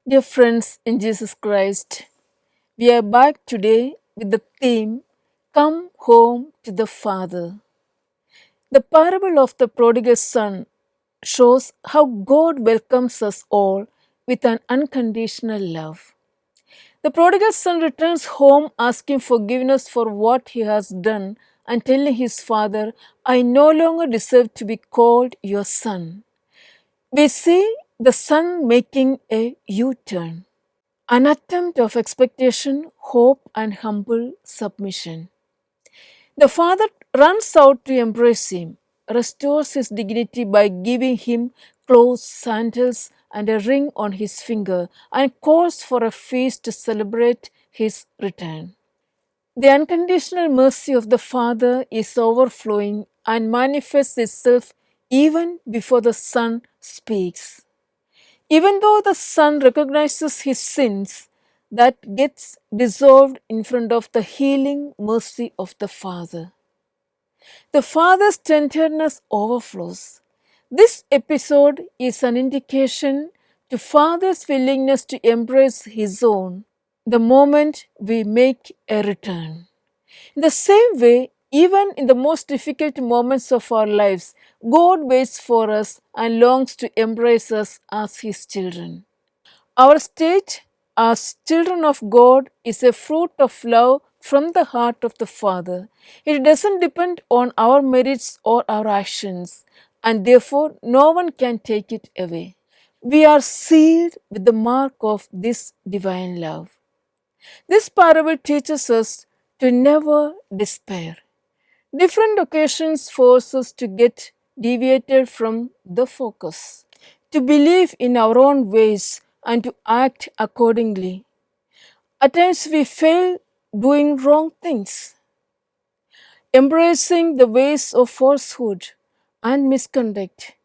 Dear friends in Jesus Christ, we are back today with the theme Come Home to the Father. The parable of the prodigal son shows how God welcomes us all with an unconditional love. The prodigal son returns home asking forgiveness for what he has done and telling his father, I no longer deserve to be called your son. We see the son making a U turn. An attempt of expectation, hope, and humble submission. The father runs out to embrace him, restores his dignity by giving him clothes, sandals, and a ring on his finger, and calls for a feast to celebrate his return. The unconditional mercy of the Father is overflowing and manifests itself even before the Son speaks. Even though the son recognizes his sins, that gets dissolved in front of the healing mercy of the Father. The Father's tenderness overflows. This episode is an indication to Father's willingness to embrace his own the moment we make a return. In the same way, even in the most difficult moments of our lives, God waits for us and longs to embrace us as His children. Our state as children of God is a fruit of love from the heart of the Father. It doesn't depend on our merits or our actions, and therefore no one can take it away. We are sealed with the mark of this divine love. This parable teaches us to never despair. Different occasions force us to get deviated from the focus, to believe in our own ways and to act accordingly. At times we fail doing wrong things, embracing the ways of falsehood and misconduct.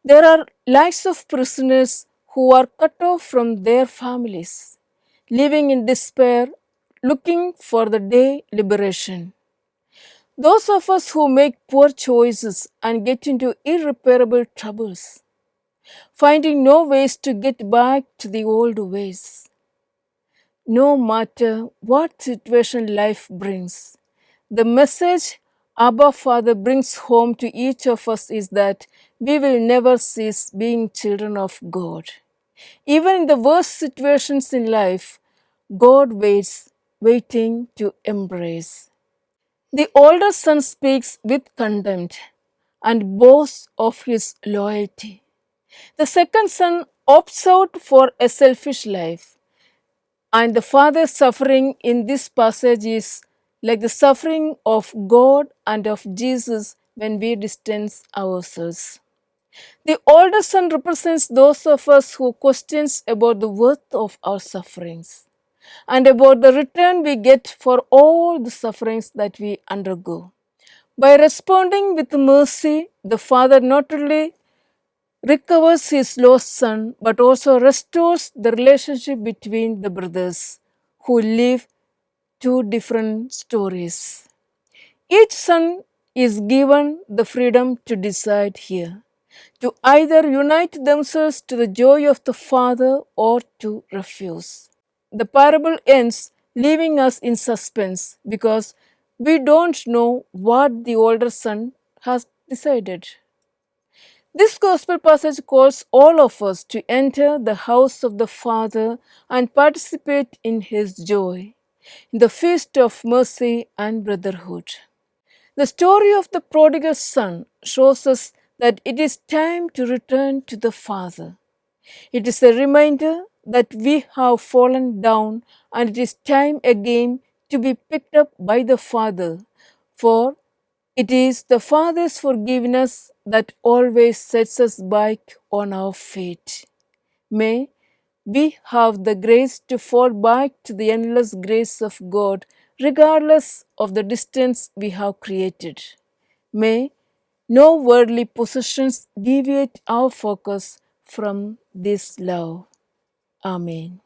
There are lives of prisoners who are cut off from their families, living in despair, looking for the day liberation. Those of us who make poor choices and get into irreparable troubles, finding no ways to get back to the old ways. No matter what situation life brings, the message Abba Father brings home to each of us is that we will never cease being children of God. Even in the worst situations in life, God waits, waiting to embrace. The older son speaks with contempt and boasts of his loyalty. The second son opts out for a selfish life. And the father's suffering in this passage is like the suffering of God and of Jesus when we distance ourselves. The older son represents those of us who questions about the worth of our sufferings and about the return we get for all the sufferings that we undergo. By responding with mercy, the father not only recovers his lost son but also restores the relationship between the brothers who live two different stories. Each son is given the freedom to decide here, to either unite themselves to the joy of the father or to refuse. The parable ends leaving us in suspense because we don't know what the older son has decided. This gospel passage calls all of us to enter the house of the Father and participate in his joy, in the feast of mercy and brotherhood. The story of the prodigal son shows us that it is time to return to the Father. It is a reminder that we have fallen down and it is time again to be picked up by the Father, for it is the Father's forgiveness that always sets us back on our feet. May we have the grace to fall back to the endless grace of God, regardless of the distance we have created. May no worldly possessions deviate our focus from this love. Amen.